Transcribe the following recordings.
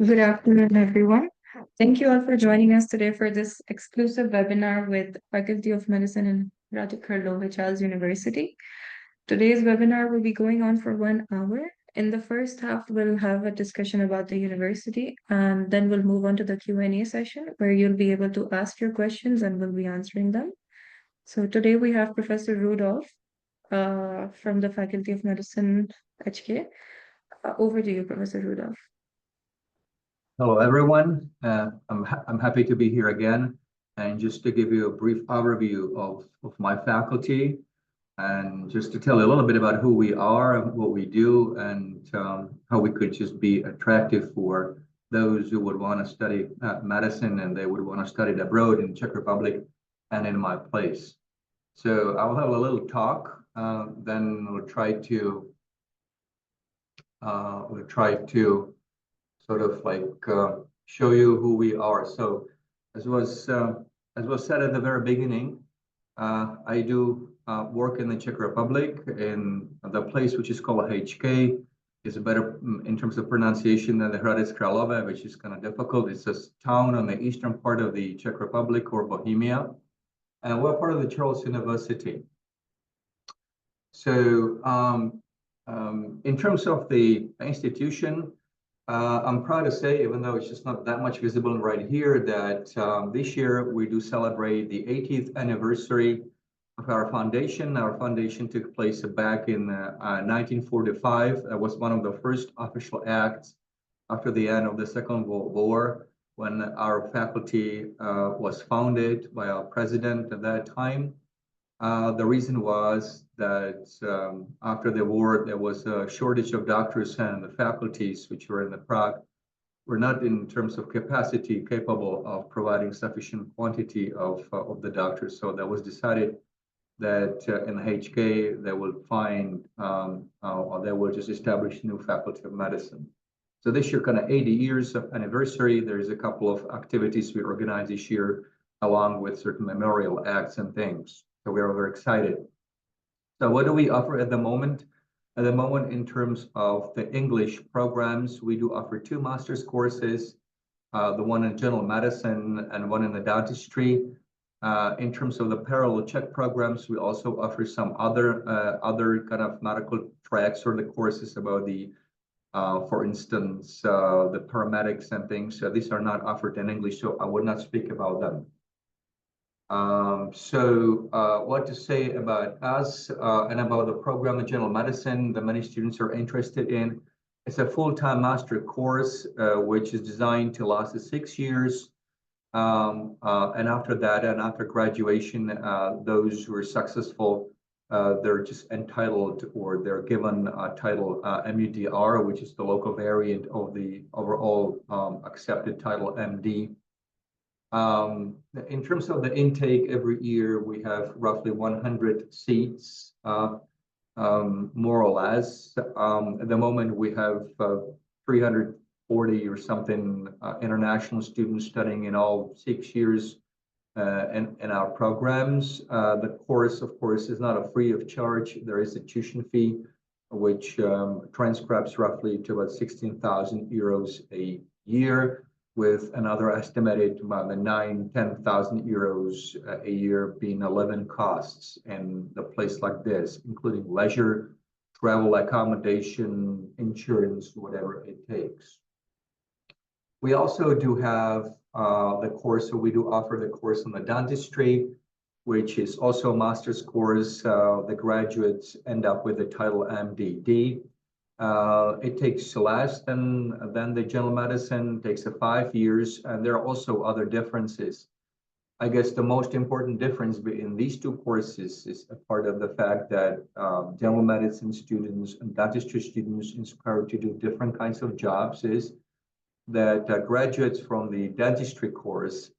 Good afternoon, everyone. Thank you all for joining us today for this exclusive webinar with Faculty of Medicine in Hradec, Kralove Charles University. Today's webinar will be going on for 1 hour. In the first half, we'll have a discussion about the university, and then we'll move on to the Q&A session where you'll be able to ask your questions and we'll be answering them. So today we have Professor Rudolph from the Faculty of Medicine, HK. Over to you, Professor Rudolph. Hello, everyone. I'm happy to be here again. And just to give you a brief overview of my faculty, and just to tell you a little bit about who we are and what we do, and how we could just be attractive for those who would want to study medicine and they would want to study it abroad in Czech Republic and in my place. So I'll have a little talk, then we'll try to sort of like show you who we are. So as was said at the very beginning, I do work in the Czech Republic in the place which is called HK. It's better in terms of pronunciation than the Hradec Kralove, which is kind of difficult. It's a town on the eastern part of the Czech Republic or Bohemia, and we're part of the Charles University. So in terms of the institution, I'm proud to say, even though it's just not that much visible right here, that this year we do celebrate the 80th anniversary of our foundation. Our foundation took place back in 1945. That was one of the first official acts after the end of the Second World War, when our faculty was founded by our president at that time. The reason was that after the war, there was a shortage of doctors, and the faculties which were in the Prague were not, in terms of capacity, capable of providing sufficient quantity of the doctors. So that was decided that in the HK they will find or they will just establish new faculty of medicine. So this year, kind of 80 years of anniversary, there's a couple of activities we organize this year, along with certain memorial acts and things. So we are very excited. So what do we offer at the moment? At the moment, in terms of the English programs, we do offer 2 master's courses, the one in general medicine and one in the dentistry. In terms of the parallel Czech programs, we also offer some other kind of medical tracks or the courses about the, for instance, the paramedics and things. So these are not offered in English, so I would not speak about them. What to say about us and about the program in general medicine that many students are interested in. It's a full-time master course, which is designed to last 6 years. And after that, and after graduation, those who are successful, they're just entitled, or they're given a title MUDR, which is the local variant of the overall accepted title MD. In terms of the intake, every year we have roughly 100 seats, more or less. At the moment, we have 340 or something international students studying in all 6 years in our programs. The course, of course, is not a free of charge. There is a tuition fee, which transcribes roughly to about 16,000 euros a year, with another estimated about 9,000–10,000 euros a year being living costs in a place like this, including leisure, travel, accommodation, insurance, whatever it takes. We also do have the course, so we do offer the course on the dentistry, which is also a master's course. The graduates end up with the title MDD. It takes less than the general medicine, takes 5 years, and there are also other differences. I guess the most important difference in these 2 courses is a part of the fact that general medicine students and dentistry students inspired to do different kinds of jobs is that graduates from the dentistry course,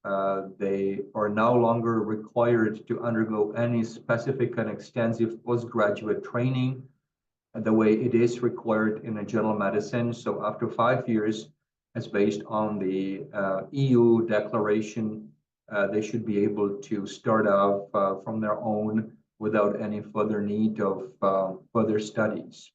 they are no longer required to undergo any specific and extensive postgraduate training the way it is required in a general medicine. So after 5 years, it's based on the EU declaration, they should be able to start off from their own without any further need of further studies.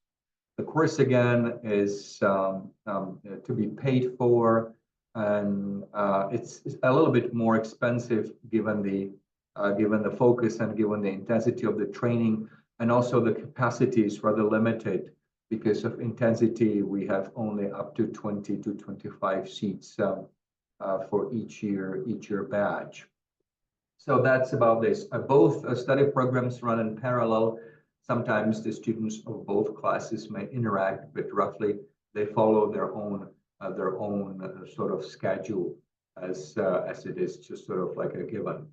The course again is to be paid for, and it's a little bit more expensive given the focus and given the intensity of the training, and also the capacity is rather limited because of intensity. We have only up to 20 to 25 seats for each year batch. So that's about this. Both study programs run in parallel. Sometimes the students of both classes may interact, but roughly they follow their own sort of schedule as it is just sort of like a given.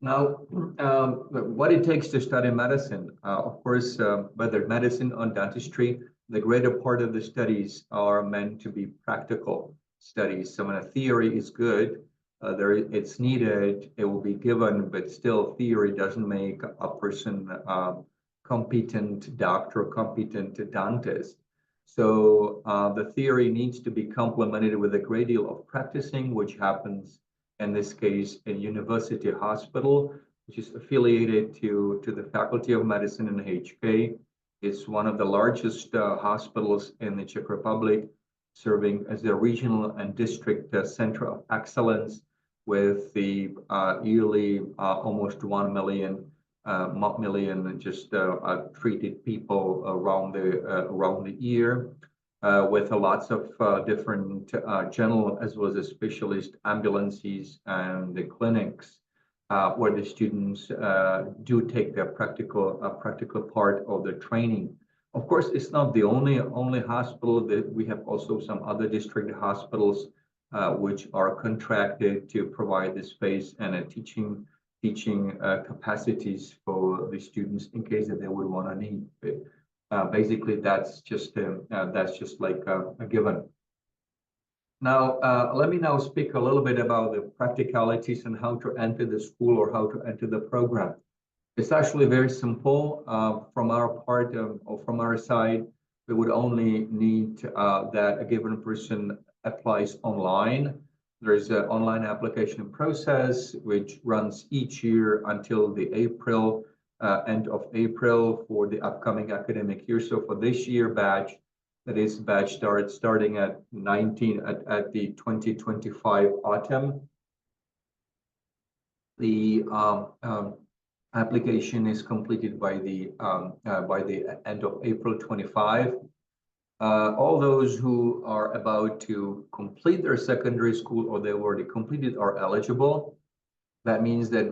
Now, what it takes to study medicine, of course, whether medicine or dentistry, the greater part of the studies are meant to be practical studies. So when a theory is good, it's needed, it will be given, but still theory doesn't make a person competent doctor, competent dentist. So the theory needs to be complemented with a great deal of practicing, which happens in this case in University Hospital, which is affiliated to the Faculty of Medicine in HK. It's one of the largest hospitals in the Czech Republic, serving as the regional and district center of excellence, with the yearly almost 1 million just treated people around the year, with lots of different general as well as specialist ambulances and the clinics where the students do take their practical part of the training. Of course, it's not the only hospital. That we have also some other district hospitals which are contracted to provide the space and teaching capacities for the students in case that they would want to need it. Basically, that's just like a given. Now, let me now speak a little bit about the practicalities and how to enter the school or how to enter the program. It's actually very simple. From our part or from our side, we would only need that a given person applies online. There's an online application process which runs each year until the end of April for the upcoming academic year. So for this year batch, that is batch starting at the 2025 autumn. The application is completed by the end of April 25. All those who are about to complete their secondary school or they already completed are eligible. That means that,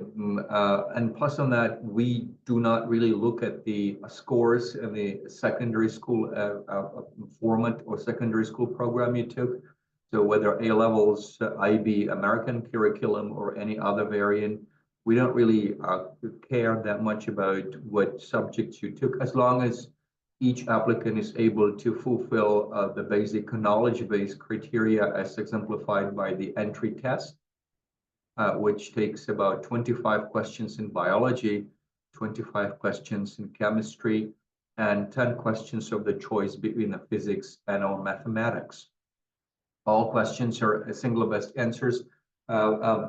and plus on that, we do not really look at the scores in the secondary school format or secondary school program you took. So whether A-levels, IB, American curriculum, or any other variant, we don't really care that much about what subjects you took, as long as each applicant is able to fulfill the basic knowledge-based criteria as exemplified by the entry test, which takes about 25 questions in biology, 25 questions in chemistry, and 10 questions of the choice between physics and or mathematics. All questions are single best answers.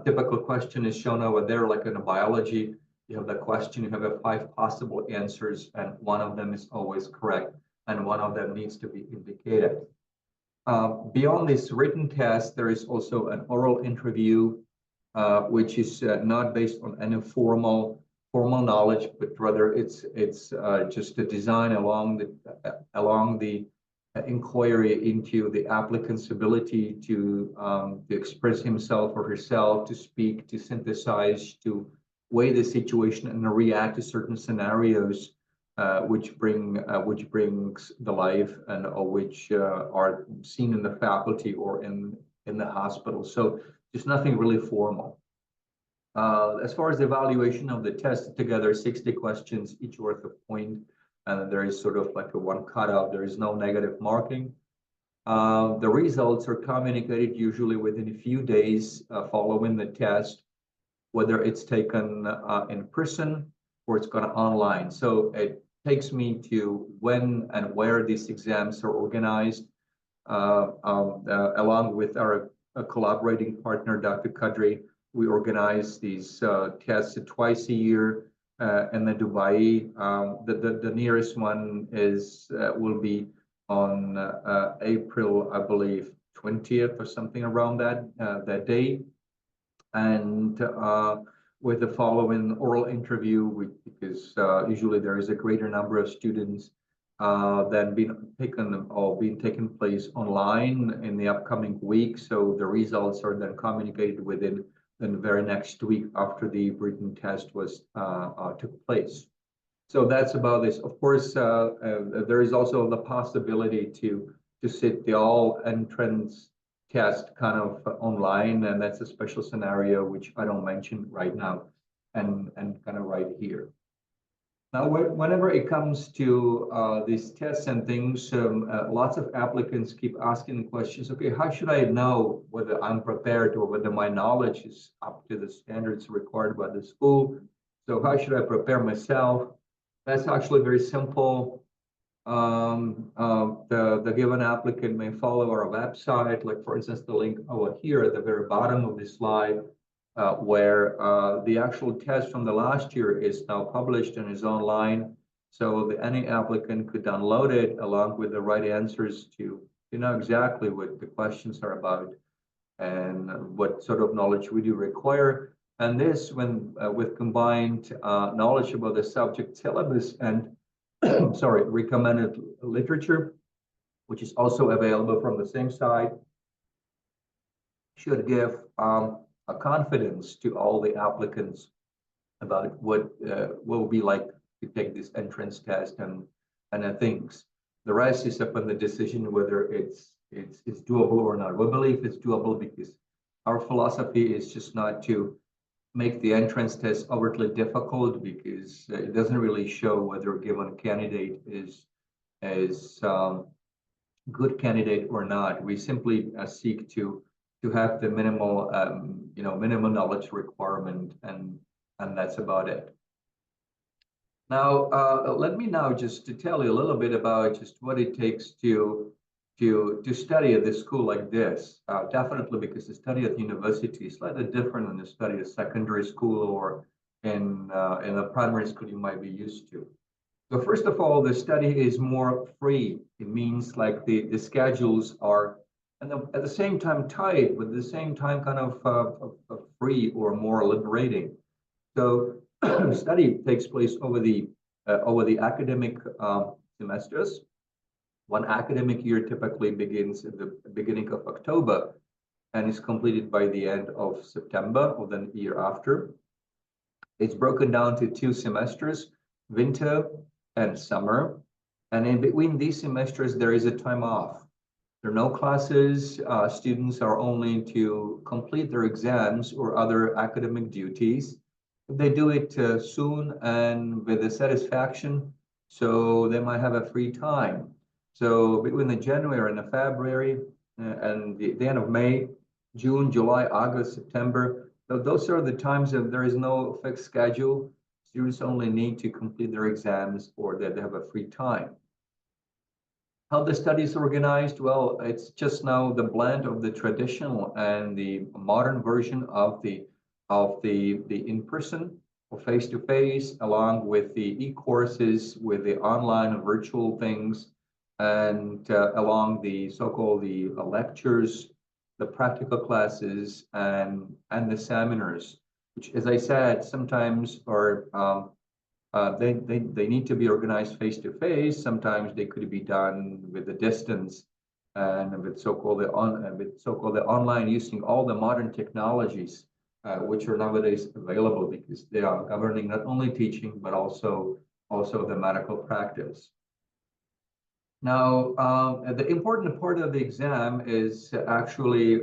Typical question is shown over there, like in a biology. You have the question, you have 5 possible answers, and one of them is always correct, and one of them needs to be indicated. Beyond this written test, there is also an oral interview, which is not based on any formal knowledge, but rather it's just a design along the inquiry into the applicant's ability to express himself or herself, to speak, to synthesize, to weigh the situation and react to certain scenarios which brings the life and which are seen in the faculty or in the hospital. So just nothing really formal. As far as the evaluation of the test, together 60 questions, each worth a point, and there is sort of like a one cutoff. There is no negative marking. The results are communicated usually within a few days following the test, whether it's taken in person or it's gone online. So it takes me to when and where these exams are organized, along with our collaborating partner, Dr. Kadri. We organize these tests twice a year. in the Dubai. The nearest one is will be on April, I believe, 20th or something around that day, and with the following oral interview, because usually there is a greater number of students than being taken place online in the upcoming week. So the results are then communicated within the very next week after the written test was took place. So that's about this. Of course, there is also the possibility to sit the all entrance test kind of online, and that's a special scenario which I don't mention right now, and kind of right here. Now, whenever it comes to these tests and things, lots of applicants keep asking questions. Okay, how should I know whether I'm prepared or whether my knowledge is up to the standards required by the school? So how should I prepare myself? That's actually very simple. The given applicant may follow our website, like for instance, the link over here at the very bottom of this slide, where the actual test from the last year is now published and is online. So any applicant could download it along with the right answers to know exactly what the questions are about and what sort of knowledge we do require. And this, when with combined knowledge about the subject syllabus and sorry, recommended literature, which is also available from the same site, should give a confidence to all the applicants about what will be like to take this entrance test and things. The rest is upon the decision whether it's doable or not. We believe it's doable because our philosophy is just not to make the entrance test overtly difficult, because it doesn't really show whether a given candidate is good candidate or not. We simply seek to have the minimal minimal knowledge requirement, and that's about it. Now, let me now just to tell you a little bit about just what it takes to study at this school like this. Definitely, because the study at university is slightly different than the study at secondary school or in a primary school you might be used to. So first of all, the study is more free. It means like the schedules are at the same time tight, but at the same time kind of free or more liberating. So study takes place over the academic semesters. One academic year typically begins at the beginning of October and is completed by the end of September or the year after. It's broken down to 2 semesters, winter and summer. And in between these semesters, there is a time off. There are no classes. Students are only to complete their exams or other academic duties. If they do it soon and with a satisfaction, so they might have a free time. So between the January and the February and the end of May, June, July, August, September, those are the times that there is no fixed schedule. Students only need to complete their exams or that they have a free time. How the study is organized? Well, it's just now the blend of the traditional and the modern version of the in-person or face-to-face, along with the e-courses, with the online and virtual things, and along the so-called the lectures, the practical classes, and the seminars, which, as I said, sometimes are they need to be organized face to face. Sometimes they could be done with the distance and with so-called the online, using all the modern technologies which are nowadays available, because they are governing not only teaching but also the medical practice. Now, the important part of the exam is actually,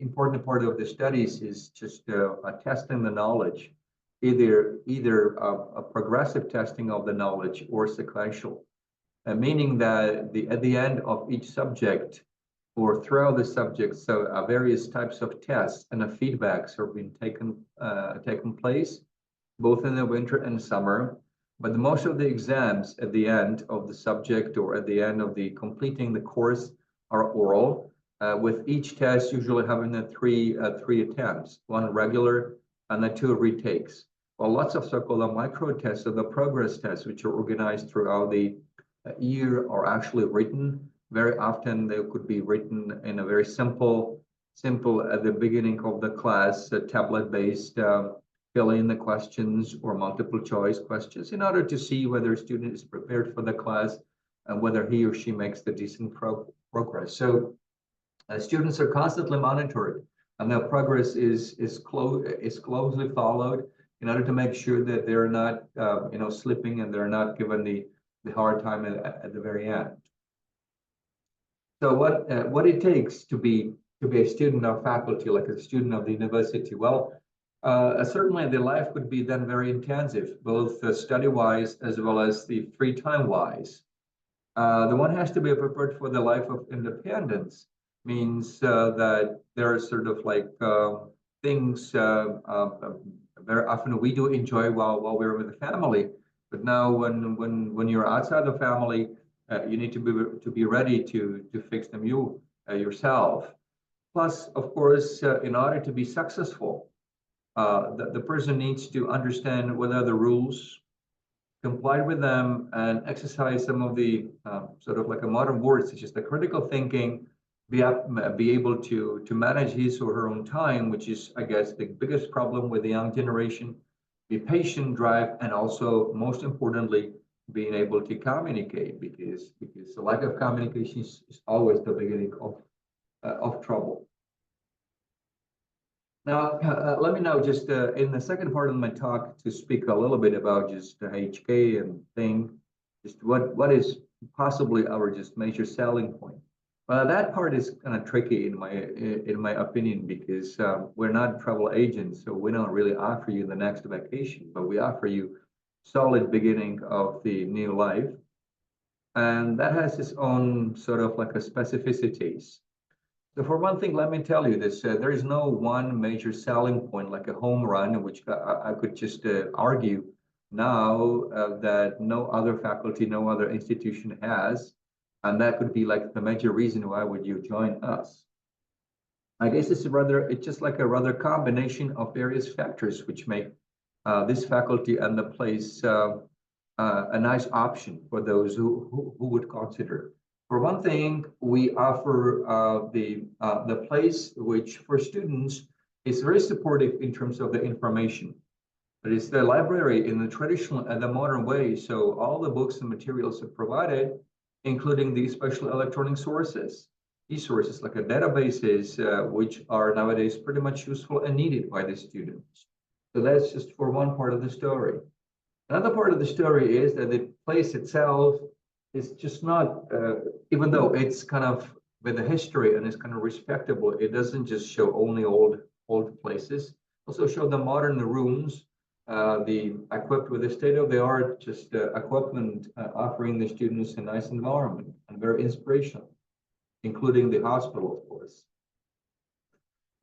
important part of the studies is just testing the knowledge, either a progressive testing of the knowledge or sequential, meaning that at the end of each subject or throughout the subject, so various types of tests and feedbacks are being taken place, both in the winter and summer. But most of the exams at the end of the subject or at the end of the completing the course are oral, with each test usually having three attempts, 1 regular and 2 retakes. Well, lots of so-called micro tests or the progress tests, which are organized throughout the year, are actually written. Very often they could be written in a very simple at the beginning of the class, tablet-based, fill in the questions or multiple choice questions in order to see whether a student is prepared for the class and whether he or she makes the decent progress. So students are constantly monitored, and their progress is closely followed in order to make sure that they're not slipping and they're not given the hard time at the very end. So what it takes to be a student of faculty, like a student of the university? Well, certainly the life would be then very intensive, both study-wise as well as the free time-wise. The one has to be prepared for the life of independence, means that there are sort of like things very often we do enjoy while we're with the family, but now when you're outside the family, you need to be ready to fix them yourself. Plus, of course, in order to be successful, the person needs to understand what are the rules, comply with them, and exercise some of the sort of like a modern words, such as the critical thinking, be able to manage his or her own time, which is, I guess, the biggest problem with the young generation. Be patient, drive, and also, most importantly, being able to communicate, because the lack of communication is always the beginning of trouble. Now, let me now just in the second part of my talk to speak a little bit about just the HK and thing, just what is possibly our just major selling point. Well, that part is kind of tricky in my opinion, because we're not travel agents, so we don't really offer you the next vacation, but we offer you solid beginning of the new life, and that has its own sort of like a specificities. So for one thing, let me tell you this, there is no one major selling point like a home run, which I could just argue now that no other faculty, no other institution has. And that could be like the major reason why would you join us. I guess it's just like a rather combination of various factors which make this faculty and the place a nice option for those who would consider. For one thing, we offer the place which for students is very supportive in terms of the information. It is the library in the traditional and the modern way. So all the books and materials are provided, including the special electronic sources. These sources like databases, which are nowadays pretty much useful and needed by the students. So that's just for one part of the story. Another part of the story is that the place itself is just not, even though it's kind of with a history and it's kind of respectable, it doesn't just show only old places. Also show the modern rooms, the equipped with the state-of-the-art just equipment, offering the students a nice environment and very inspirational, including the hospital, of course.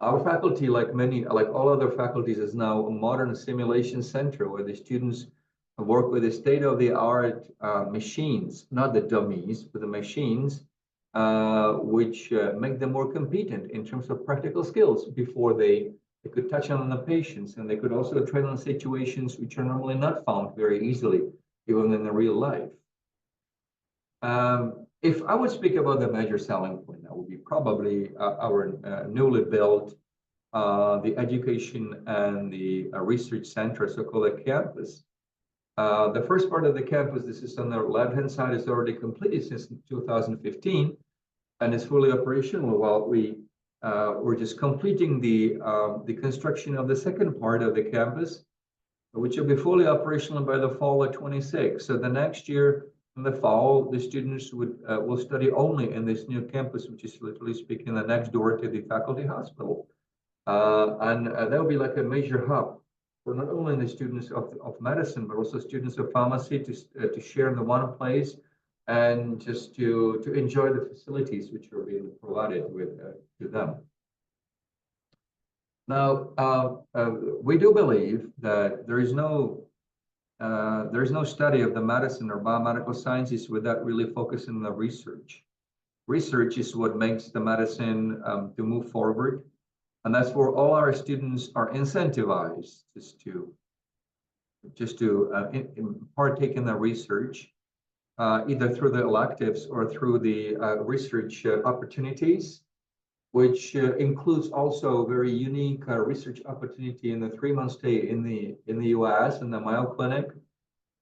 Our faculty, like all other faculties, is now a modern simulation center where the students work with the state-of-the-art machines, not the dummies, but the machines, which make them more competent in terms of practical skills before they could touch on the patients, and they could also train on situations which are normally not found very easily, even in the real life. If I would speak about the major selling point, that would be probably our newly built the education and the research center, so-called campus. The first part of the campus, this is on the left-hand side, is already completed since 2015 and is fully operational, while we're just completing the construction of the second part of the campus, which will be fully operational by the fall of 26. So the next year in the fall, the students will study only in this new campus, which is literally speaking the next door to the faculty hospital. And that will be like a major hub for not only the students of medicine, but also students of pharmacy to share in the one place and just to enjoy the facilities which are being provided to them. Now, we do believe that there is no study of the medicine or biomedical sciences without really focusing on the research. Research is what makes the medicine to move forward. And that's where all our students are incentivized just to just to partake in the research, either through the electives or through the research opportunities, which includes also very unique research opportunity in the 3-month stay in the US in the Mayo Clinic.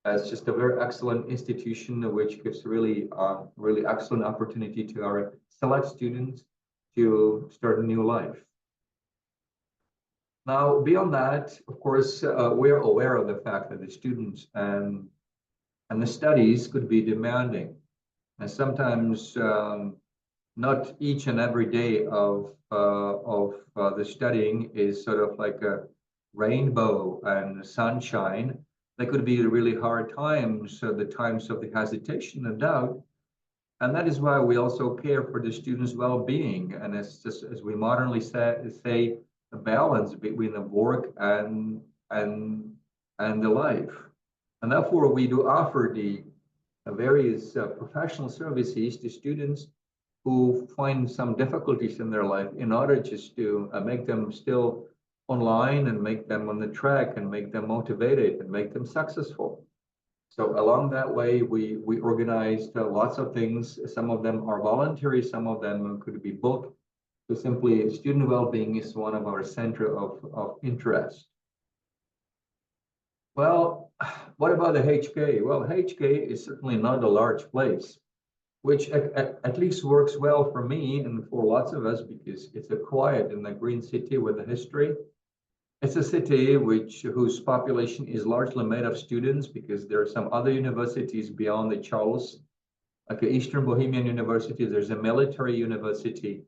It's just a very excellent institution which gives really really excellent opportunity to our select students to start a new life. Now, beyond that, of course, we're aware of the fact that the students and the studies could be demanding, and sometimes not each and every day of the studying is sort of like a rainbow and sunshine. There could be really hard times, the times of the hesitation and doubt, and that is why we also care for the students' well-being. And it's just, as we modernly say, a balance between the work and the life. And therefore, we do offer the various professional services to students who find some difficulties in their life in order just to make them still online and make them on the track and make them motivated and make them successful. So along that way, we organized lots of things. Some of them are voluntary, some of them could be booked. So simply student well-being is one of our center of interest. Well, what about the HK? Well, HK is certainly not a large place, which at least works well for me and for lots of us because it's a quiet and a green city with a history. It's a city whose population is largely made of students because there are some other universities beyond the Charles, like the Eastern Bohemian University. There's a military university,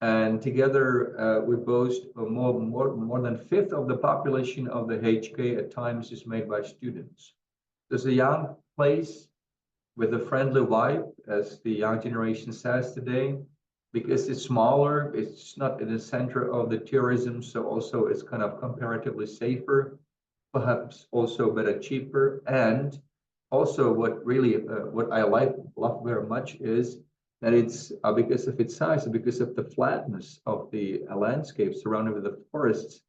and together we boast more than a fifth of the population of the HK at times is made by students. There's a young place with a friendly vibe, as the young generation says today, because it's smaller, it's not in the center of the tourism, so also it's kind of comparatively safer, perhaps also a bit cheaper. And also what I love very much is that it's because of its size, because of the flatness of the landscape surrounded with the forests,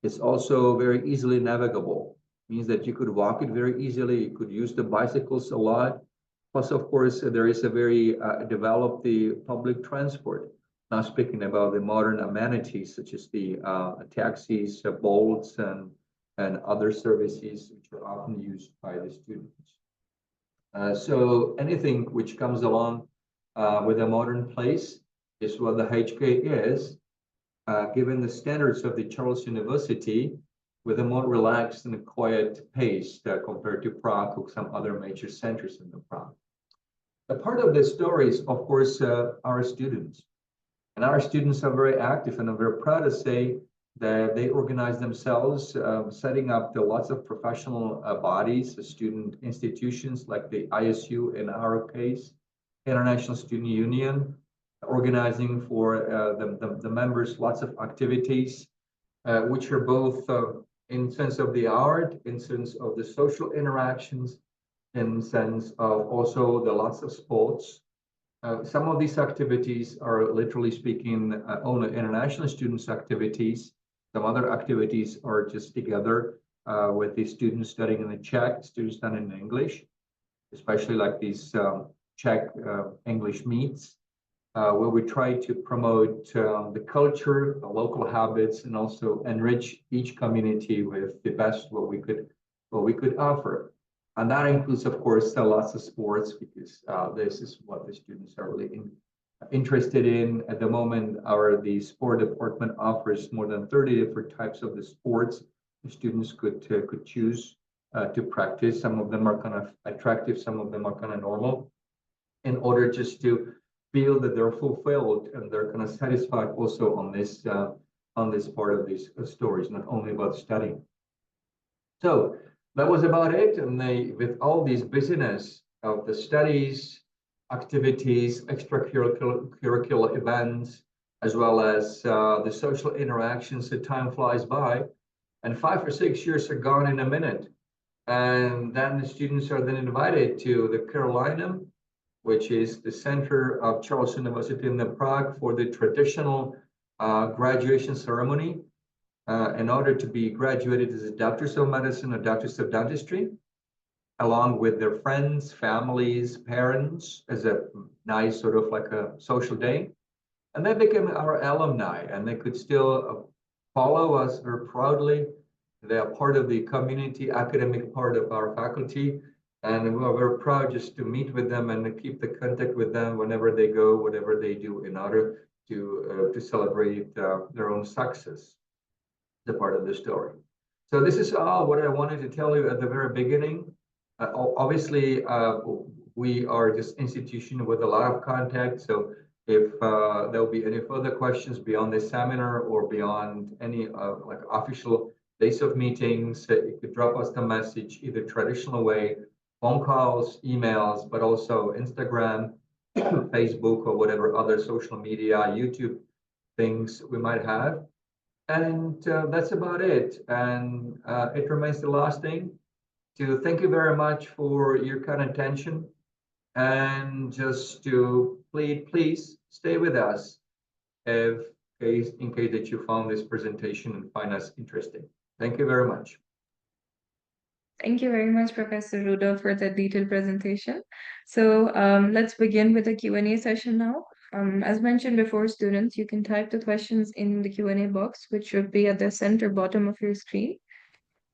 it's also very easily navigable. Means that you could walk it very easily, you could use the bicycles a lot. Plus, of course, there is a very developed the public transport. Now speaking about the modern amenities such as the taxis, bolts, and other services which are often used by the students. So anything which comes along with a modern place is what the HK is, given the standards of the Charles University, with a more relaxed and quiet pace compared to Prague or some other major centers in the Prague. A part of the story is, of course, our students. And our students are very active, and I'm very proud to say that they organize themselves, setting up lots of professional bodies, student institutions like the ISU in our case, International Student Union, organizing for the members lots of activities, which are both in sense of the art, in sense of the social interactions, in sense of also the lots of sports. Some of these activities are literally speaking only international students activities. Some other activities are just together with the students studying in the Czech, students studying in English, especially like these Czech English meets, where we try to promote the culture, the local habits, and also enrich each community with the best what we could offer. And that includes, of course, lots of sports, because this is what the students are really interested in. At the moment, the sport department offers more than 30 different types of the sports the students could choose to practice. Some of them are kind of attractive, some of them are kind of normal, in order just to feel that they're fulfilled and they're kind of satisfied also on this part of these stories, not only about studying. So that was about it. And with all these busyness of the studies, activities, extracurricular events, as well as the social interactions, the time flies by, and 5 or 6 years are gone in a minute. And then the students are then invited to the Kralove, which is the center of Charles University in Prague, for the traditional graduation ceremony. in order to be graduated as a doctors of medicine or doctors of dentistry, along with their friends, families, parents, as a nice sort of like a social day. And they became our alumni, and they could still follow us very proudly. They are part of the community, academic part of our faculty, and we are very proud just to meet with them and to keep the contact with them whenever they go, whatever they do, in order to celebrate their own success. The part of the story. So this is all what I wanted to tell you at the very beginning. Obviously, we are this institution with a lot of contact. So if there will be any further questions beyond this seminar or beyond any like official days of meetings, you could drop us the message either traditional way, phone calls, emails, but also Instagram, Facebook, or whatever other social media, YouTube things we might have. And that's about it. And it remains the last thing to thank you very much for your kind attention, and just to please stay with us in case that you found this presentation and find us interesting. Thank you very much. Thank you very much, Professor Rudolph, for the detailed presentation. So let's begin with the Q&A session now. As mentioned before, students, you can type the questions in the Q&A box, which should be at the center bottom of your screen.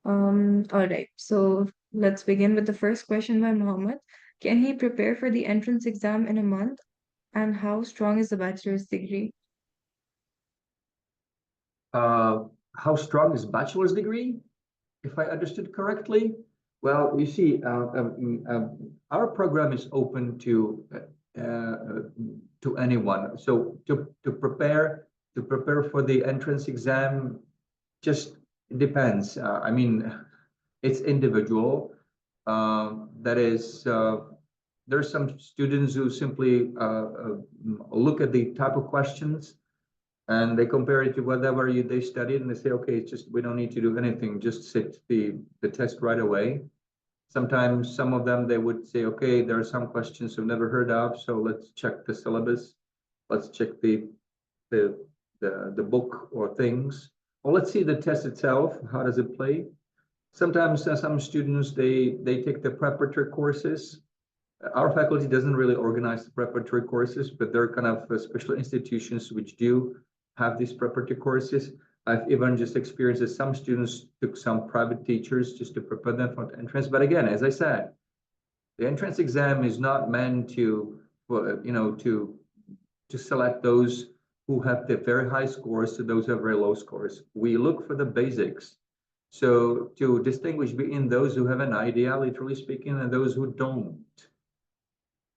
All right, so let's begin with the first question by Mohammed. Can he prepare for the entrance exam in a month? And how strong is the bachelor's degree? How strong is bachelor's degree? If I understood correctly, well, you see, our program is open to anyone. So to prepare for the entrance exam, just depends. I mean, it's individual. That is, there's some students who simply look at the type of questions and they compare it to whatever they studied, and they say, okay, it's just, we don't need to do anything, just sit the test right away. Sometimes some of them, they would say, okay, there are some questions we've never heard of, so let's check the syllabus, let's check the book or things, or let's see the test itself, how does it play. Sometimes some students, they take the preparatory courses. Our faculty doesn't really organize the preparatory courses, but there are kind of special institutions which do have these preparatory courses. I've even just experienced that some students took some private teachers just to prepare them for the entrance. But again, as I said, the entrance exam is not meant to, to select those who have the very high scores to those who have very low scores. We look for the basics. So to distinguish between those who have an idea, literally speaking, and those who don't.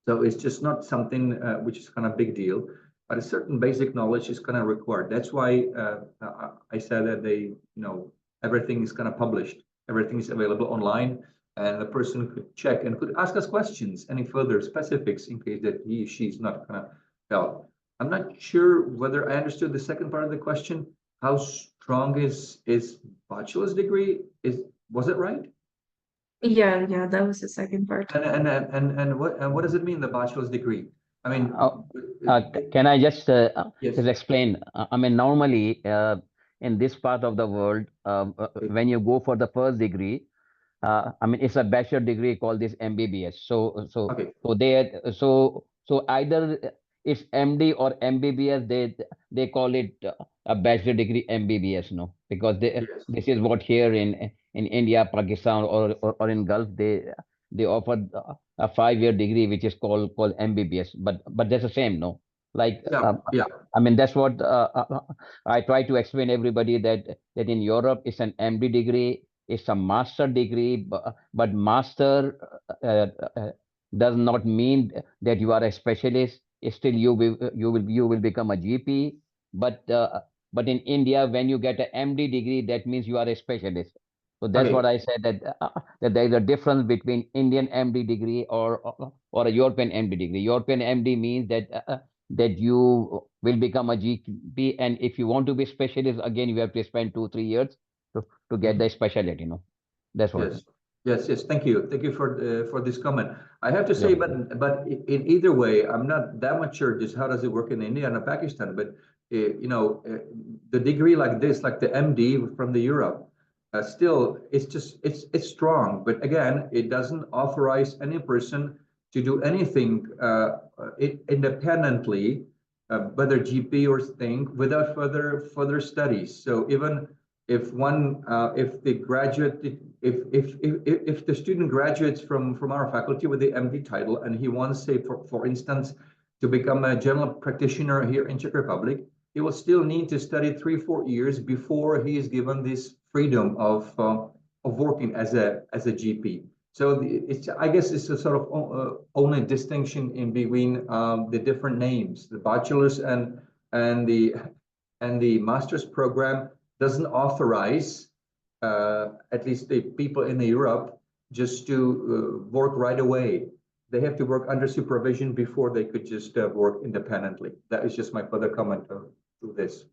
So it's just not something which is kind of big deal, but a certain basic knowledge is kind of required. That's why I said that everything is kind of published, everything is available online, and the person could check and could ask us questions, any further specifics in case that he or she's not kind of felt. I'm not sure whether I understood the second part of the question. How strong is bachelor's degree? Was it right? Yeah, that was the second part. And what does it mean, the bachelor's degree? I mean, can I just yes. just explain? I mean, normally in this part of the world, when you go for the first degree, I mean, it's a bachelor degree called this MBBS. Okay. So either it's MD or MBBS. They call it a bachelor degree MBBS, no, because Yes. this is what here in India, Pakistan, or in Gulf they offer a 5-year degree which is called MBBS. But that's the same, no. Like yeah. I mean, that's what I try to explain everybody that in Europe it's an MD degree. It's a master degree, but master does not mean that you are a specialist. Still, you will become a GP. But in India, when you get an MD degree, that means you are a specialist. So that's Okay. what I said, that there is a difference between Indian MD degree or a European MD degree. European MD means that you will become a GP, and if you want to be specialist, again you have to spend 2-3 years to get the specialty, That's what. Yes. Thank you for this comment. I have to say, but in either way, I'm not that much sure just how does it work in India and Pakistan. But the degree like this, like the MD from the Europe, still it's strong. But again, it doesn't authorize any person to do anything independently, whether GP or thing, without further studies. So even if if the student graduates from our faculty with the MD title, and he wants, say, for instance, to become a general practitioner here in Czech Republic, he will still need to study 3-4 years before he is given this freedom of working as a GP. So I guess it's a sort of only distinction in between the different names. The bachelor's and the master's program doesn't authorize at least the people in the Europe just to work right away. They have to work under supervision before they could just work independently. That is just my further comment to this.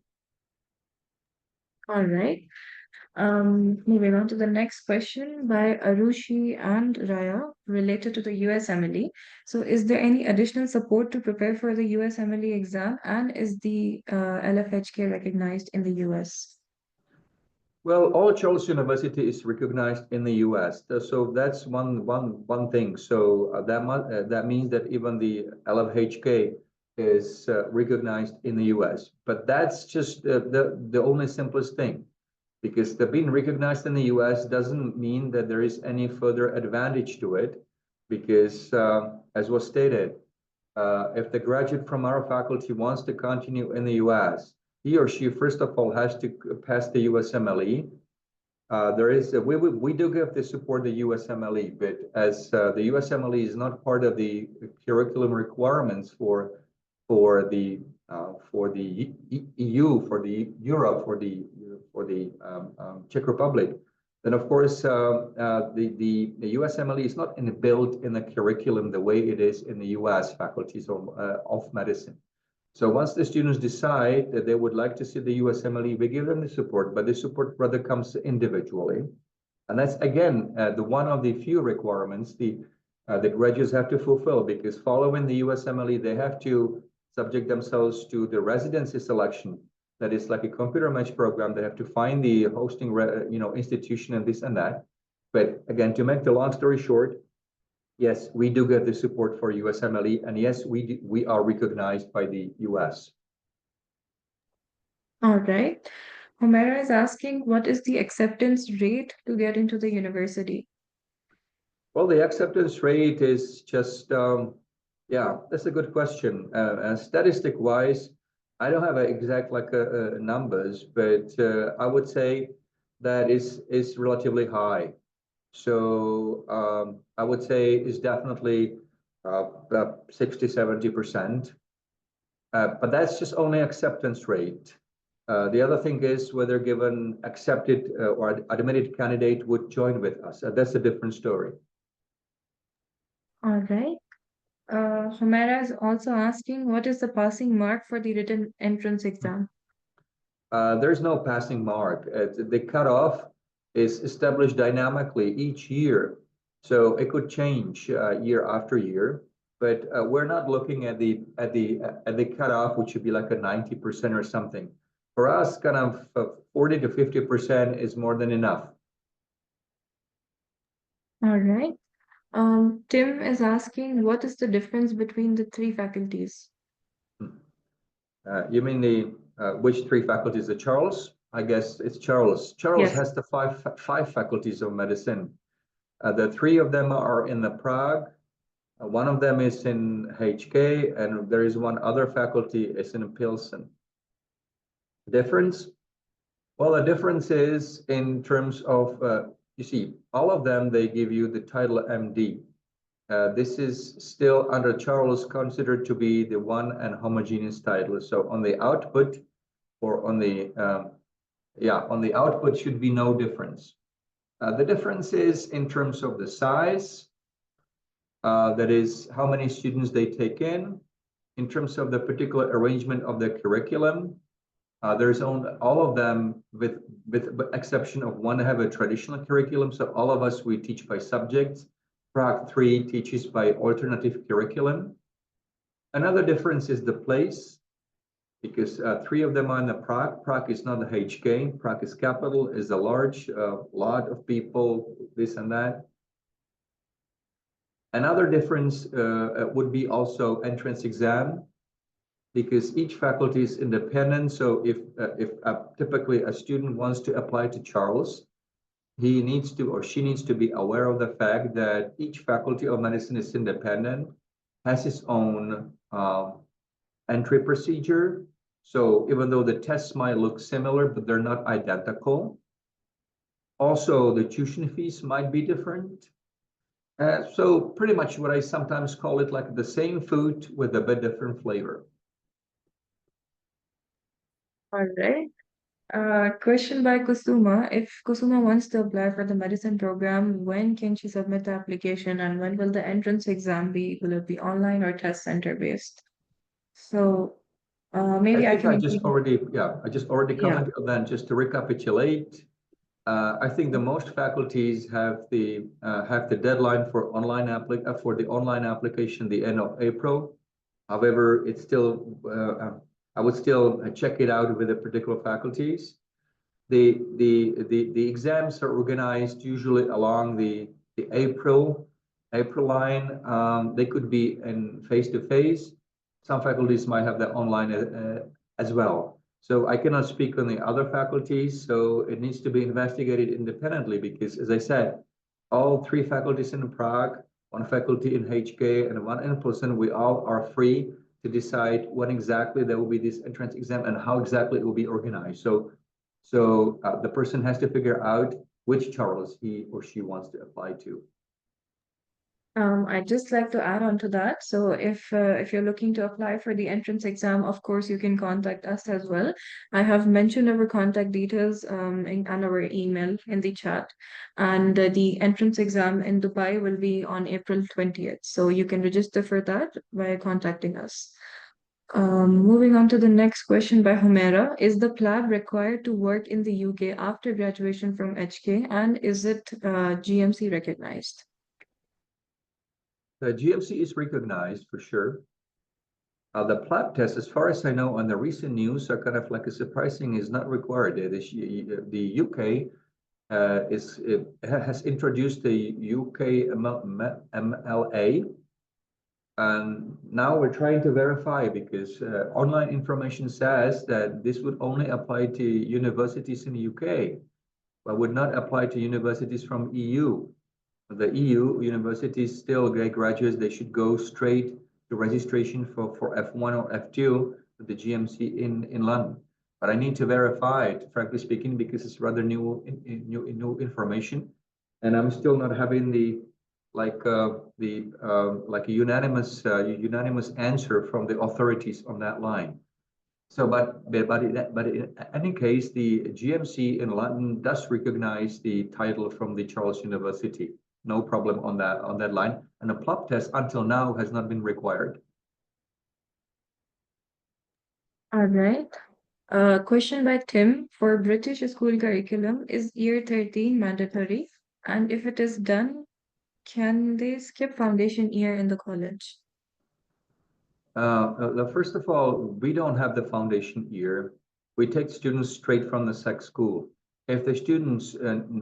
All right. Moving on to the next question by Arushi and Raya related to the USMLE. So is there any additional support to prepare for the USMLE exam, and is the LFHK recognized in the US? Well, all Charles University is recognized in the US. So that's one thing. So that means that even the LFHK is recognized in the US. But that's just the only simplest thing, because the being recognized in the US doesn't mean that there is any further advantage to it, because as was stated, if the graduate from our faculty wants to continue in the US, he or she first of all has to pass the USMLE. We do give the support the USMLE, but as the USMLE is not part of the curriculum requirements for the EU, for the Europe, for the Czech Republic, then of course the USMLE is not built in the curriculum the way it is in the US faculties of medicine. So once the students decide that they would like to see the USMLE, we give them the support, but the support rather comes individually. And that's, again, the one of the few requirements the graduates have to fulfill, because following the USMLE, they have to subject themselves to the residency selection. That is like a computer match program. They have to find the hosting institution and this and that. But again, to make the long story short, yes, we do get the support for USMLE, and yes, we are recognized by the US. All right. Homera is asking, what is the acceptance rate to get into the university? Well, the acceptance rate is just, yeah, that's a good question. Statistic-wise, I don't have exact numbers, but I would say that is relatively high. So I would say it's definitely 60-70%. But that's just only acceptance rate. The other thing is whether given accepted or admitted candidate would join with us. That's a different story. All right. Homera is also asking, what is the passing mark for the written entrance exam? There's no passing mark. The cutoff is established dynamically each year, so it could change year after year. But we're not looking at the cutoff, which should be like a 90% or something. For us, kind of 40 to 50% is more than enough. All right. Tim is asking, what is the difference between the three faculties? You mean the which three faculties? The Charles? I guess it's Charles. Charles Yes. has the five faculties of medicine. The three of them are in the Prague. One of them is in HK, and there is one other faculty is in Pilsen. Difference? Well, the difference is in terms of, you see, all of them, they give you the title MD. This is still under Charles considered to be the one and homogeneous title. So on the output or on the, on the output should be no difference. The difference is in terms of the size, that is how many students they take in terms of the particular arrangement of the curriculum. There's only all of them with exception of one have a traditional curriculum. So all of us, we teach by subjects. Prague 3 teaches by alternative curriculum. Another difference is the place. because three of them are in the Prague. Prague is not the HK. Prague is capital, is a large lot of people, this and that. Another difference would be also entrance exam, because each faculty is independent. So if typically a student wants to apply to Charles, he needs to or she needs to be aware of the fact that each faculty of medicine is independent, has its own entry procedure. So even though the tests might look similar, but they're not identical. Also, the tuition fees might be different. So pretty much what I sometimes call it like the same food with a bit different flavor. All right. Question by Kusuma. If Kusuma wants to apply for the medicine program, when can she submit the application and when will the entrance exam be? Will it be online or test center based? So maybe I I can just already commented on that. Just to recapitulate, I think the most faculties have the deadline for the online application the end of April. However, it's still I would still check it out with the particular faculties. The exams are organized usually along the April line. They could be in face to face. Some faculties might have that online as well. So I cannot speak on the other faculties. So it needs to be investigated independently because, as I said, all three faculties in Prague, one faculty in HK, and one in Pilsen, we all are free to decide when exactly there will be this entrance exam and how exactly it will be organized. So the person has to figure out which Charles he or she wants to apply to. I'd just like to add on to that. So if you're looking to apply for the entrance exam, of course you can contact us as well. I have mentioned our contact details and our email in the chat. And the entrance exam in Dubai will be on April 20th. So you can register for that by contacting us. Moving on to the next question by Humera. Is the PLAB required to work in the UK after graduation from HK, and is it GMC recognized? The GMC is recognized for sure. The PLAB test, as far as I know, on the recent news, are kind of like a surprising is not required. The UK has introduced the UK MLA, and now we're trying to verify because online information says that this would only apply to universities in the UK, but would not apply to universities from EU. The EU universities still get graduates, they should go straight to registration for F1 or F2 with the GMC in London. But I need to verify it, frankly speaking, because it's rather new information, and I'm still not having the like a unanimous answer from the authorities on that line. So, but in any case, the GMC in London does recognize the title from the Charles University. No problem on that line. And a PLAB test until now has not been required. All right. Question by Tim. For British school curriculum, is year 13 mandatory? And if it is done, can they skip foundation year in the college? First of all, we don't have the foundation year. We take students straight from the SEC school. If the students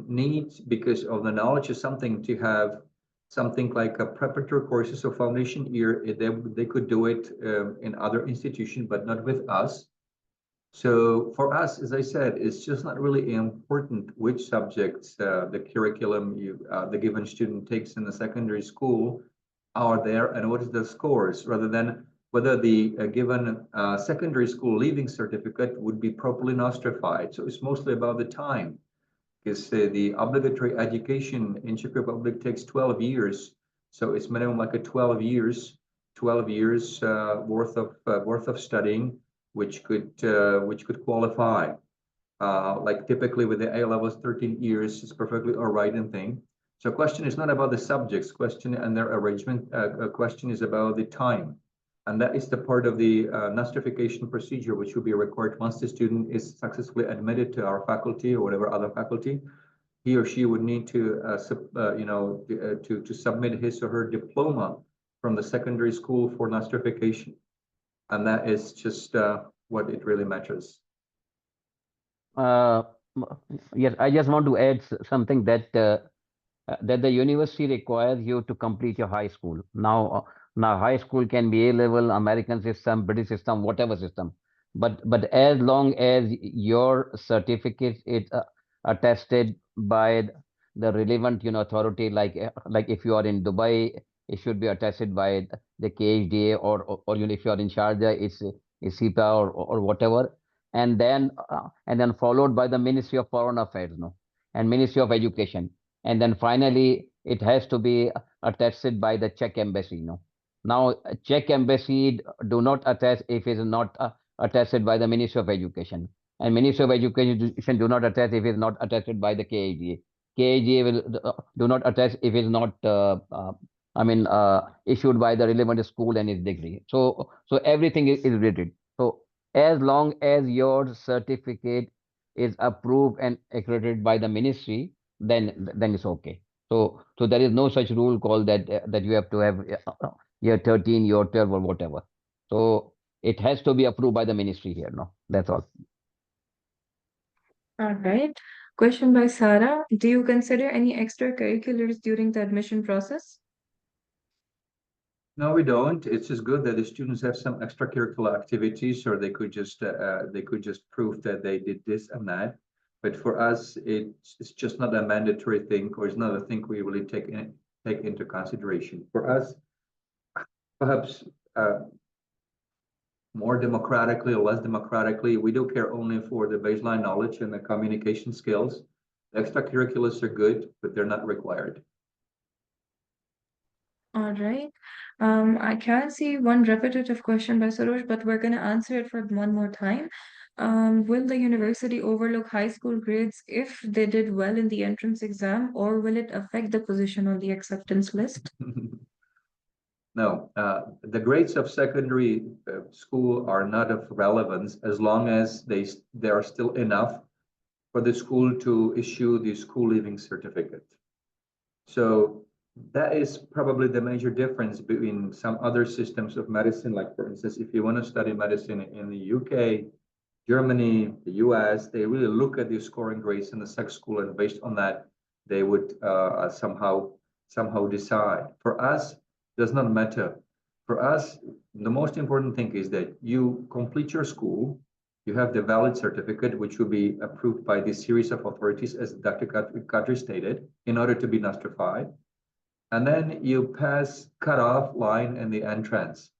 need, because of the knowledge of something, to have something like a preparatory courses or foundation year, they could do it in other institutions, but not with us. So for us, as I said, it's just not really important which subjects the curriculum the given student takes in the secondary school are there and what is the scores, rather than whether the given secondary school leaving certificate would be properly nostrified. So it's mostly about the time, because the obligatory education in Czech Republic takes 12 years. So it's minimum like a 12 years worth of studying, which could qualify. Like typically with the A levels, 13 years is perfectly all right and thing. So question is not about the subjects, question and their arrangement. Question is about the time. And that is the part of the nostrification procedure, which will be required once the student is successfully admitted to our faculty or whatever other faculty. He or she would need to, to submit his or her diploma from the secondary school for nostrification. And that is just what it really matters. Uh, yes, I just want to add something that the university requires you to complete your high school. Now high school can be A level, American system, British system, whatever system. But as long as your certificate is attested by the relevant authority, like if you are in Dubai, it should be attested by the KHDA, or if you are in Sharjah, it's SIPA, or whatever, and then followed by the Ministry of Foreign Affairs, no, and Ministry of Education, and then finally it has to be attested by the Czech embassy. No, now Czech embassy do not attest if it is not attested by the Ministry of Education, and Ministry of Education do not attest if it is not attested by the KAGA. KAGA will do not attest if it is not issued by the relevant school and its degree. So everything is related. So as long as your certificate is approved and accredited by the ministry, then it's okay. So there is no such rule called that you have to have year 13, year 12, or whatever. So it has to be approved by the ministry here. No, that's all. All right. Question by Sarah. Do you consider any extracurriculars during the admission process? No, we don't. It's just good that the students have some extracurricular activities, or they could just prove that they did this and that. But for us, it's just not a mandatory thing, or it's not a thing we really take into consideration. For us, perhaps more democratically or less democratically, we do care only for the baseline knowledge and the communication skills. The extracurriculars are good, but they're not required. All right. I can see one repetitive question by Sarosh, but we're going to answer it for one more time. Will the university overlook high school grades if they did well in the entrance exam, or will it affect the position on the acceptance list? No, the grades of secondary school are not of relevance as long as they are still enough for the school to issue the school leaving certificate. So that is probably the major difference between some other systems of medicine. Like, for instance, if you want to study medicine in the UK, Germany, the US, they really look at the scoring grades in the SEC school, and based on that, they would somehow decide. For us, does not matter. For us, the most important thing is that you complete your school, you have the valid certificate, which will be approved by this series of authorities, as Dr. Kadri stated, in order to be notified. And then you pass cutoff line in the entrance.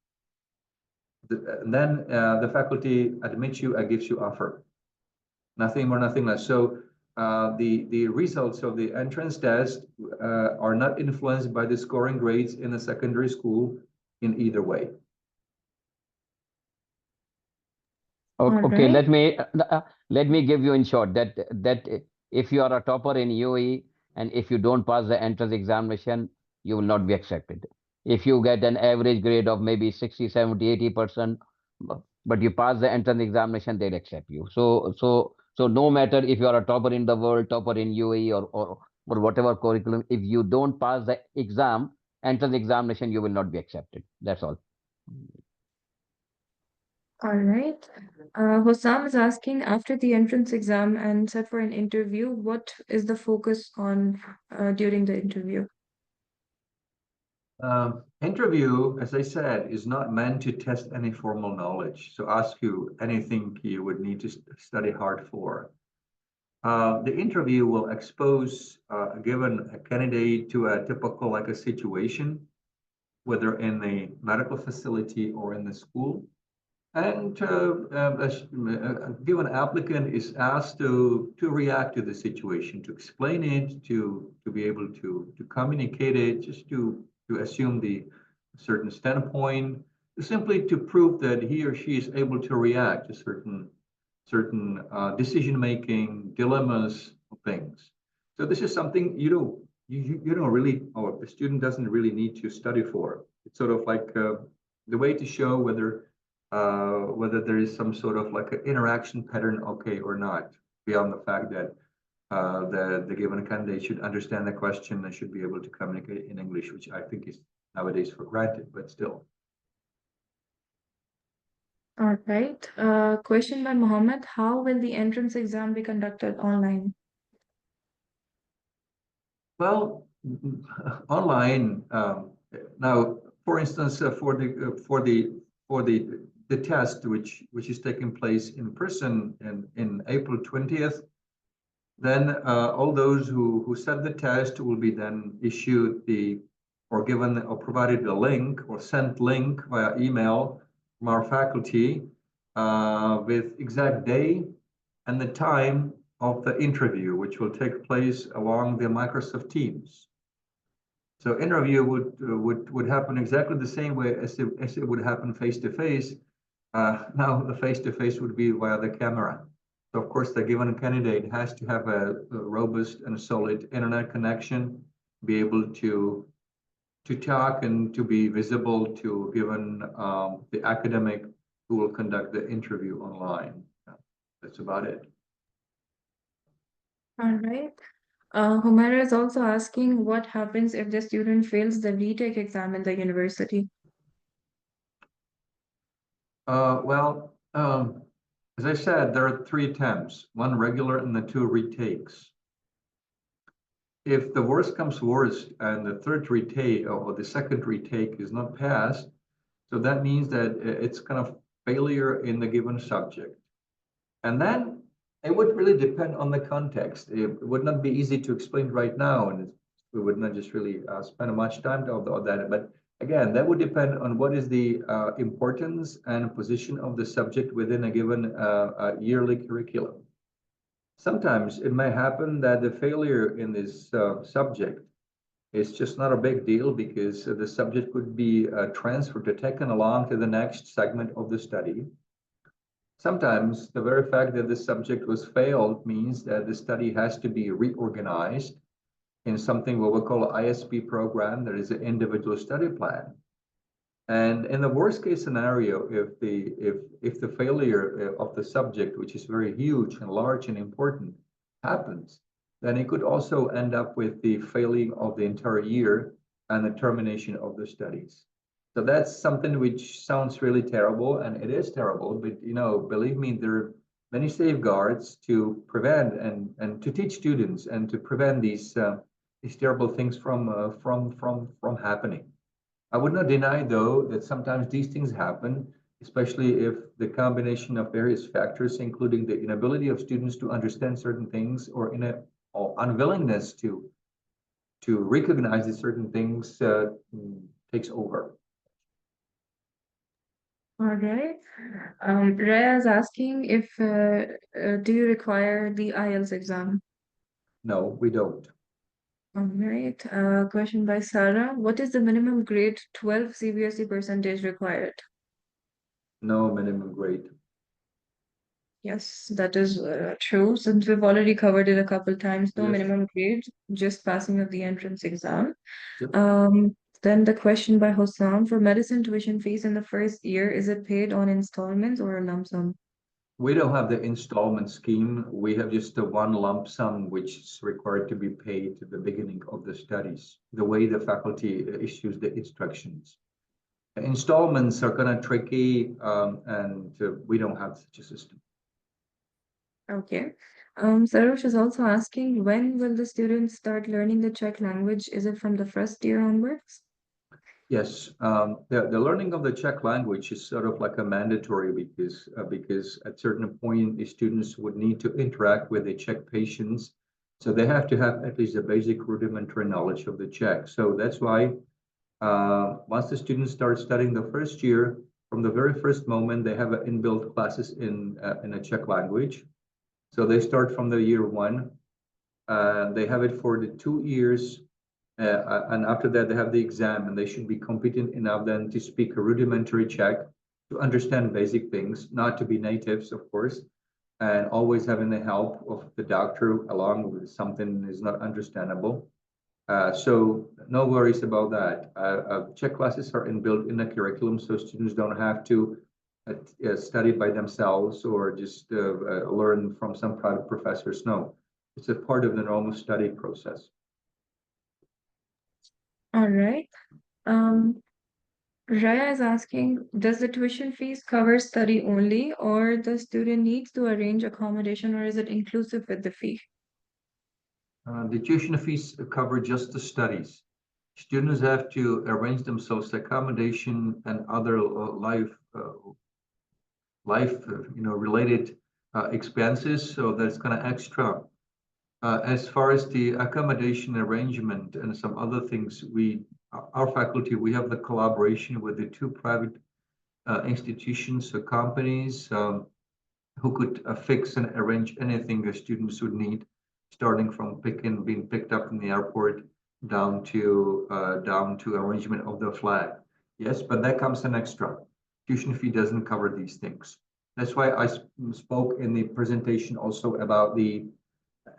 Then the faculty admits you and gives you offer. Nothing more, nothing less. So the results of the entrance test are not influenced by the scoring grades in the secondary school in either way. Okay, right. let me give you in short that if you are a topper in UAE, and if you don't pass the entrance examination, you will not be accepted. If you get an average grade of maybe 60, 70, 80%, but you pass the entrance examination, they'll accept you. So no matter if you are a topper in the world, topper in UAE, or whatever curriculum, if you don't pass the entrance examination, you will not be accepted. That's all. All right. Hossam is asking, after the entrance exam and set for an interview, what is the focus on during the interview? Interview, as I said, is not meant to test any formal knowledge. So ask you anything you would need to study hard for. The interview will expose a given candidate to a typical like a situation, whether in the medical facility or in the school. And a given applicant is asked to react to the situation, to explain it, to be able to communicate it, just to assume the certain standpoint, simply to prove that he or she is able to react to certain decision making dilemmas of things. So this is something you don't really, or the student doesn't really need to study for. It's sort of like the way to show whether there is some sort of like an interaction pattern, okay or not, beyond the fact that the given candidate should understand the question and should be able to communicate in English, which I think is nowadays for granted, but still. All right. Question by Mohammed. How will the entrance exam be conducted online? Well, online, now, for instance, for the test, which is taking place in person in April 20th, then all those who set the test will be then issued or given or provided a link or sent link via email from our faculty with exact day and the time of the interview, which will take place along the Microsoft Teams. So interview would happen exactly the same way as it would happen face to face. Now the face to face would be via the camera. So of course, the given candidate has to have a robust and solid internet connection, be able to talk and to be visible to given the academic who will conduct the interview online. That's about it. All right. Humaira is also asking what happens if the student fails the retake exam in the university. Well, as I said, there are 3 attempts, 1 regular and the 2 retakes. If the worst comes worst and the 3rd retake or the 2nd retake is not passed, so that means that it's kind of failure in the given subject. And then it would really depend on the context. It would not be easy to explain right now, and we would not just really spend much time on that. But again, that would depend on what is the importance and position of the subject within a given yearly curriculum. Sometimes it may happen that the failure in this subject is just not a big deal because the subject could be transferred or taken along to the next segment of the study. Sometimes the very fact that the subject was failed means that the study has to be reorganized in something what we call an ISP program, that is an individual study plan. And in the worst case scenario, if the failure of the subject, which is very huge and large and important, happens, then it could also end up with the failing of the entire year and the termination of the studies. So that's something which sounds really terrible, and it is terrible, but believe me, there are many safeguards to prevent and to teach students and to prevent these terrible things from happening. I would not deny, though, that sometimes these things happen, especially if the combination of various factors, including the inability of students to understand certain things or unwillingness to recognize these certain things takes over. All right. Raya is asking if do you require the IELTS exam? No, we don't. All right. Question by Sarah. What is the minimum grade 12 CBSE percentage required? No minimum grade. Yes, that is true. Since we've already covered it a couple times, no Yes. minimum grade, just passing of the entrance exam. Yep. Then the question by Hossam, for medicine tuition fees in the first year, is it paid on installments or a lump sum? We don't have the installment scheme. We have just the one lump sum, which is required to be paid at the beginning of the studies, the way the faculty issues the instructions. Installments are kind of tricky, and we don't have such a system. Okay. Sarosh is also asking, when will the students start learning the Czech language? Is it from the first year onwards? Yes, the learning of the Czech language is sort of like a mandatory because at certain point the students would need to interact with the Czech patients, so they have to have at least a basic rudimentary knowledge of the Czech. So that's why once the students start studying the first year, from the very first moment they have inbuilt classes in a Czech language. So they start from the year 1. They have it for the 2 years. And after that, they have the exam, and they should be competent enough then to speak a rudimentary Czech, to understand basic things, not to be natives, of course, and always having the help of the doctor along with something is not understandable. So no worries about that. Czech classes are inbuilt in the curriculum, so students don't have to study by themselves or just learn from some private professors. No, it's a part of the normal study process. All right. Um, Raya is asking, does the tuition fees cover study only, or the student needs to arrange accommodation, or is it inclusive with the fee? The tuition fees cover just the studies. Students have to arrange themselves accommodation and other related expenses, so that's kind of extra. As far as the accommodation arrangement and some other things, our faculty, we have the collaboration with the two private institutions or companies who could fix and arrange anything the students would need, starting from being picked up in the airport down to arrangement of the flag. Yes, but that comes an extra. Tuition fee doesn't cover these things. That's why I spoke in the presentation also about the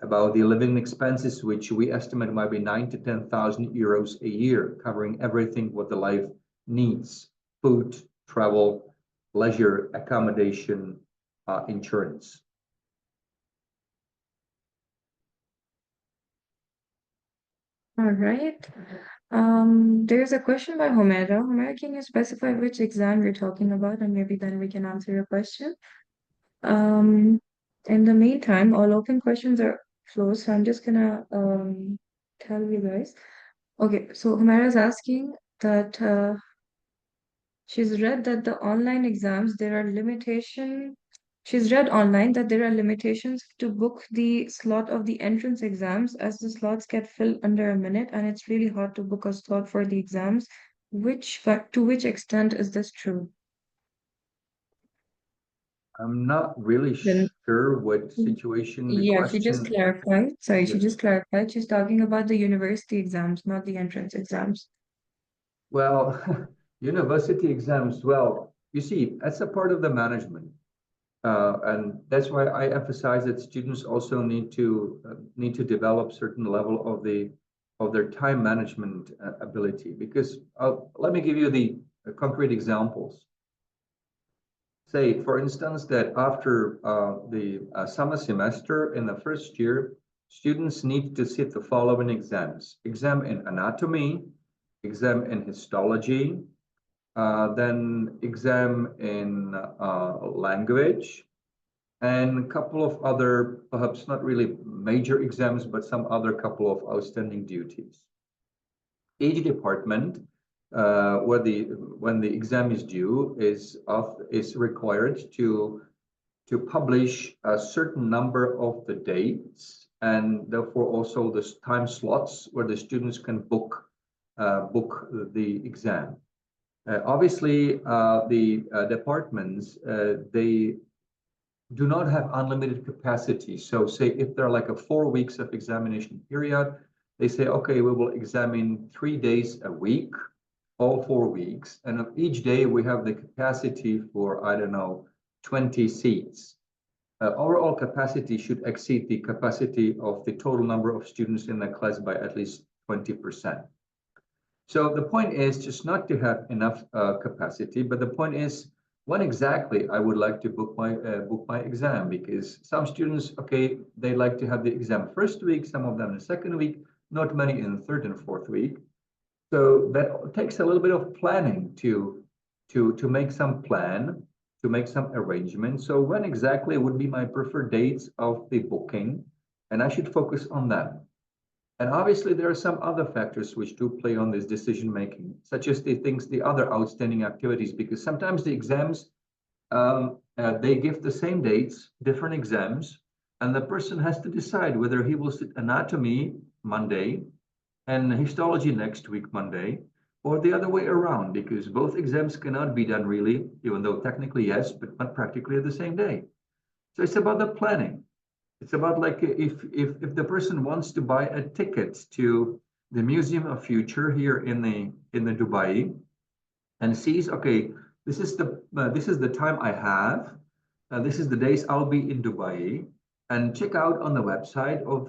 living expenses, which we estimate might be 9,000 to 10,000 euros a year, covering everything what the life needs: food, travel, leisure, accommodation, insurance. All right. There's a question by Homera. Homera, can you specify which exam you're talking about, and maybe then we can answer your question. Um, in the meantime, all open questions are closed, so I'm just gonna tell you guys. Okay, so Homera is asking that she's read that the online exams there are limitation. She's read online that there are limitations to book the slot of the entrance exams as the slots get filled under a minute, and it's really hard to book a slot for the exams. To which extent is this true? I'm not really Then sure what situation the yeah, she just question. clarified. Sorry, she Yes. just clarified. She's talking about the university exams, not the entrance exams. Well, university exams, well, you see, that's a part of the management. And that's why I emphasize that students also need to develop certain level of their time management ability. Because let me give you the concrete examples. Say, for instance, that after the summer semester in the first year, students need to sit the following exams: exam in anatomy, exam in histology, then exam in language, and a couple of other, perhaps not really major exams, but some other couple of outstanding duties. Each department, when the exam is due, is required to publish a certain number of the dates, and therefore also the time slots where the students can book the exam. Obviously, the departments they do not have unlimited capacity. So say if there are like a 4 weeks of examination period, they say, okay, we will examine 3 days a week, all 4 weeks. And of each day we have the capacity for, I don't know, 20 seats. Overall capacity should exceed the capacity of the total number of students in the class by at least 20%. So the point is just not to have enough capacity, but the point is when exactly I would like to book my exam, because some students, okay, they like to have the exam first week, some of them the second week, not many in the third and fourth week. So that takes a little bit of planning to make some plan, to make some arrangements. So when exactly would be my preferred dates of the booking, and I should focus on that. And obviously, there are some other factors which do play on this decision making, such as the other outstanding activities, because sometimes the exams they give the same dates, different exams, and the person has to decide whether he will sit anatomy Monday and histology next week Monday, or the other way around, because both exams cannot be done really, even though technically yes, but not practically the same day. So it's about the planning. It's about like if the person wants to buy a ticket to the Museum of Future here in the Dubai and sees, okay, this is the time I have, this is the days I'll be in Dubai, and check out on the website of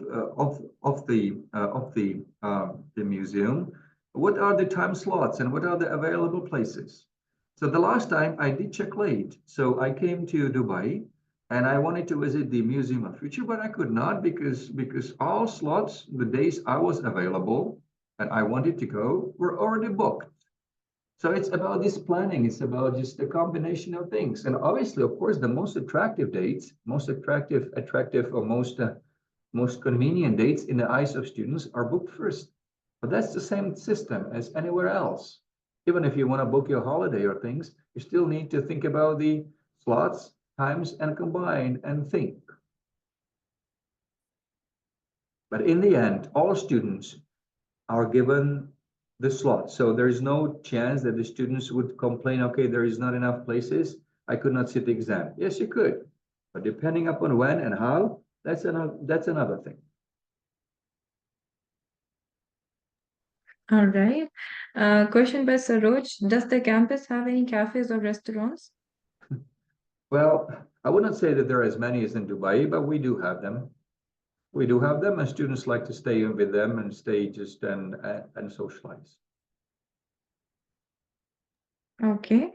the museum what are the time slots and what are the available places. So the last time I did check late, so I came to Dubai and I wanted to visit the Museum of Future, but I could not because all slots, the days I was available and I wanted to go, were already booked. So it's about this planning. It's about just a combination of things. And obviously, of course, the most attractive dates, most attractive or most convenient dates in the eyes of students are booked first. But that's the same system as anywhere else. Even if you want to book your holiday or things, you still need to think about the slots, times, and combine and think. But in the end, all students are given the slot. So there is no chance that the students would complain, okay, there is not enough places, I could not sit the exam. Yes, you could. But depending upon when and how, that's another thing. All right. Question by Saroj. Does the campus have any cafes or restaurants? Well, I wouldn't say that there are as many as in Dubai, but we do have them. We do have them, and students like to stay with them and stay just and socialize. Okay.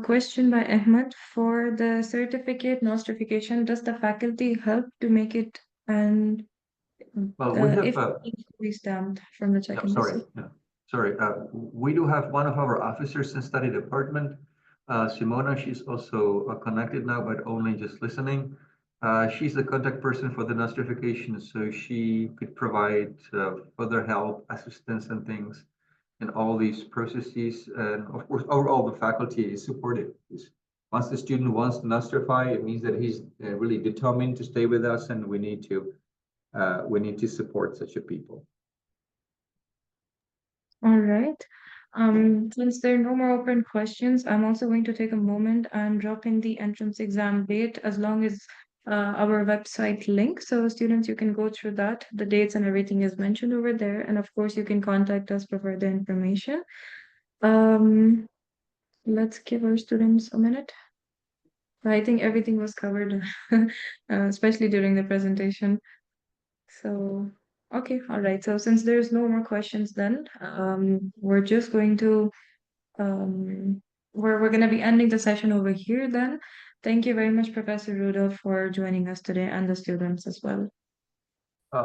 Question by Ahmed. For the certificate notification, does the faculty help to make it, and Well, we have if it needs to be stamped from the Czech no, sorry, embassy? no, sorry. We do have one of our officers in study department, Simona. She's also connected now, but only just listening. She's the contact person for the notification, so she could provide further help, assistance, and things in all these processes. And of course, overall, the faculty is supportive. Once the student wants to notify, it means that he's really determined to stay with us, and we need to support such a people. All right. Since there are no more open questions, I'm also going to take a moment and drop in the entrance exam date as long as our website link. So students, you can go through that. The dates and everything is mentioned over there. And of course, you can contact us for further information. Let's give our students a minute. I think everything was covered, especially during the presentation. So, okay, all right. So since there's no more questions then, we're just going to we're gonna be ending the session over here then. Thank you very much, Professor Rudolph, for joining us today and the students as well.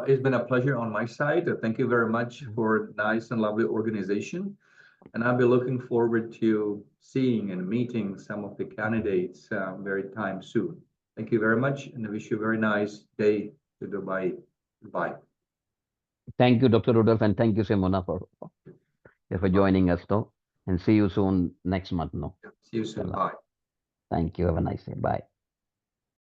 It's been a pleasure on my side. Thank you very much for nice and lovely organization. And I'll be looking forward to seeing and meeting some of the candidates very time soon. Thank you very much, and I wish you a very nice day to Dubai. Goodbye. Thank you, Dr. Rudolph, and thank you, Simona, for joining us, though. And see you soon next month, no? See you soon. Bye. Thank you. Have a nice day. Bye.